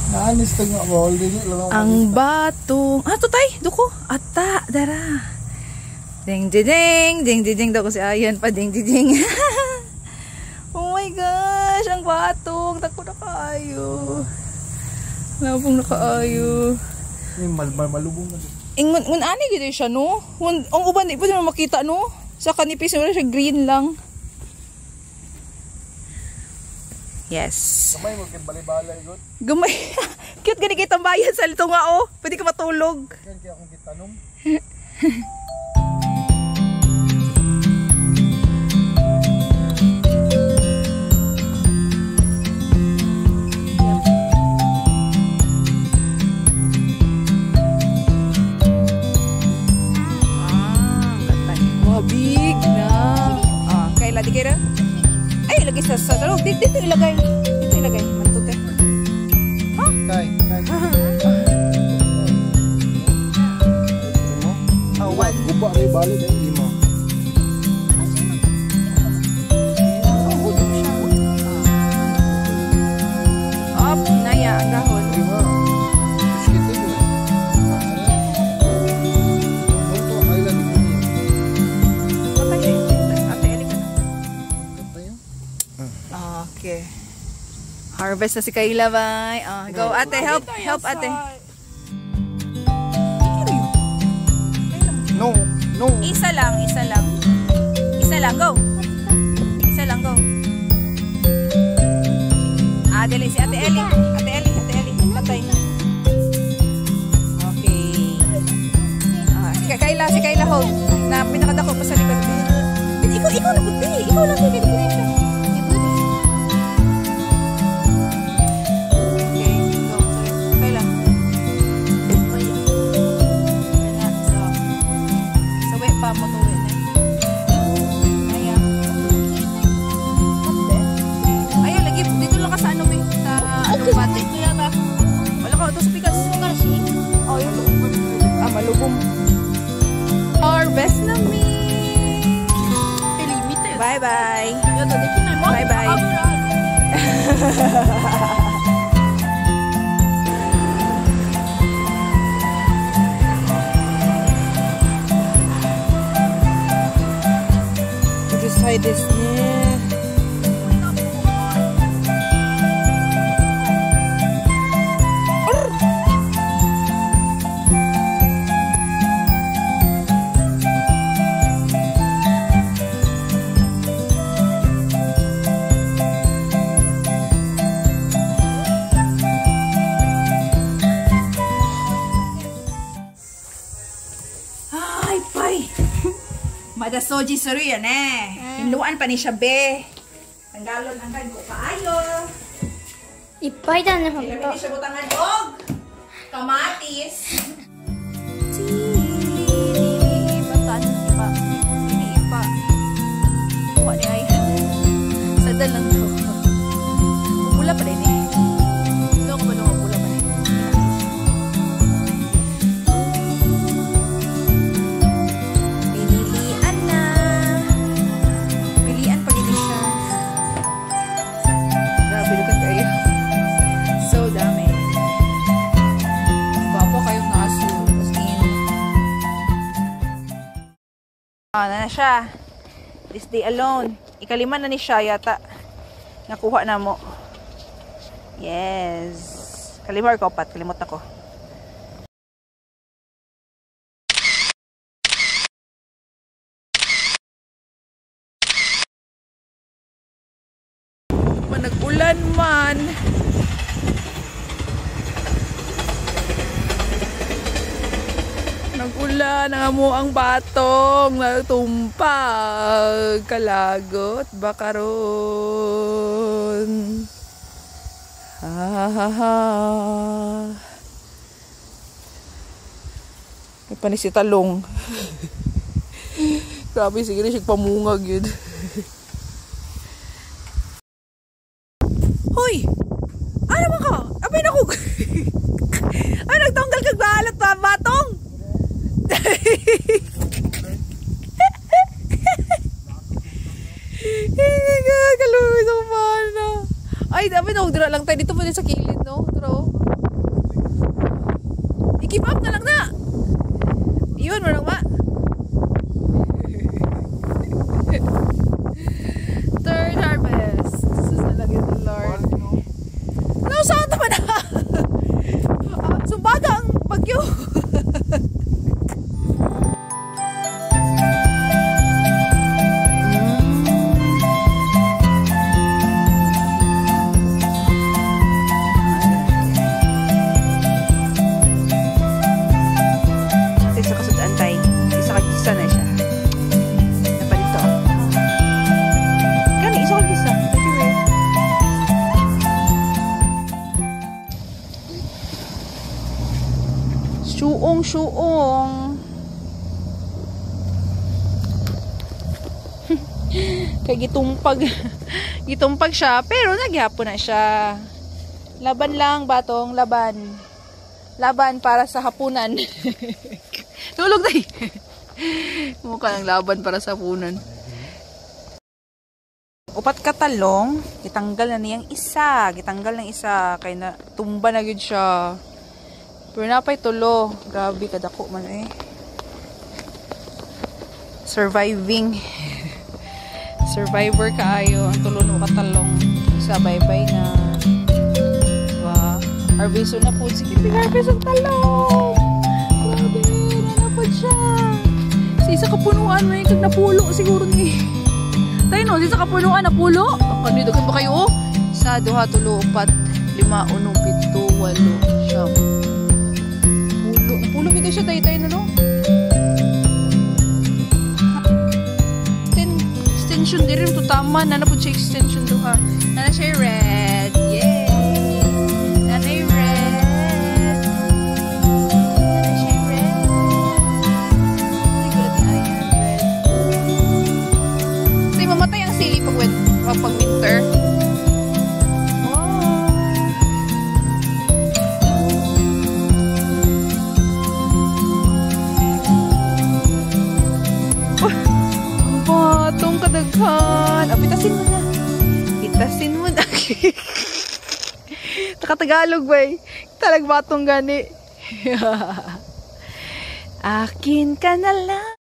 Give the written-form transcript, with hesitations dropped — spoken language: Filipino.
Naanis to nga bawal din lang. Ang batong. Ah, tutay, duko. Ata, dara. Ding ding ding ding ding daw ko si Ayan pa ding ding. Oh my gosh, ang batong. Tako na kaayo. Labong na kaayo. Malubong na. Ngun ani gid siya no. Ang uban di pa na makita no. Sa kanipis wala siya green lang. Yes. Gamay mo kay balibala igot. Gamay. Cute gani kay tambayan sa lito nga oh. Pwede ka matulog. Yan kaya akong gitanong. Big na. Ah, kay lagi kira. Ay, lagi sa talog. Dito ilagay. Dito ilagay. Matute. Ha? Kay. One. Guba ray bali dai lima. Up, naya ang dahon. Okay. Harvest na si Kayla, bye. Go ate, help ate. No. Isa lang, go. Isa lang, go. Ah, dali si Ate Ellie. Patay. Okay. Si Kayla, hold. Na pinakadako pa sa likod. Ikaw na puti. Ikaw lang yung siya. Harvest na mi. Bye-bye. Bye-bye. Just hide this niya. Mada soji suri yan eh. Hinluan pa ni siya be. Tanggalon ang ko kaayo. Ipay na na Ilabi ni siya butangan og kamatis. Batan ipa. Kuha ni ay. Sadal lang to. Pula pa din eh. Ito ko ba nung pula pa din. Na siya. This day alone. Ikalima na ni siya yata. Nakuha na mo. Yes. Kalima or kaupat. Kalimot ako. Nag-ulan man. Nag-ulan ang amo ang batong natumpag kalagot bakaron. May panis si talong. Grabe, sige na siya pamungag yun. Hoy! Ano naman ka? Abay na ko! Ay, nagtanggal kag balat pa, batong! Kaluwi sa kumana. Ay, dami na, dira lang tayo. Dito pa din sa kilid, no? Dito. I-keep up na lang na. Iyon mo lang ba? Third harvest. Sus na lang yun, Lord. No, saan naman na? Sumbada ang bagyo. Suong. Kay gitumpag siya, pero nagyapon na siya. Laban lang, batong, laban. Laban para sa hapunan. Tulog na. Mukha ng laban para sa hapunan. Upat katalong, gitanggal na niyang isa. Gitanggal ng isa, kay na tumba na gyud siya. Pero napay tulo. Grabe, kadako man eh. Surviving. Survivor kaayo. Ang tulo no katalong. Sa bye-bye na. Diba? Harvest na po. Sige, harvest ang talong. Grabe, nanapad siya. Sa isa kapunuan, may kag napulo siguro ni. Tayo no, sa isa kapunuan, napulo. Ang kanidagan ba kayo? Sa 2, 3, 4, 5, 6, 7, 8, 9. Pulo kita siya tayo na no? Extension din rin ito tama. Nana po siya extension do ha. Nana siya red. Yay! Nana yung red. Nana siya red. Sigulat na yan. Red. Tayo mamatay ang sili pag winter. Kadaghan. Pitasin mo na. Pitasin mo na. Takatagalog ba eh. Talagbatong gani. Akin ka na lang.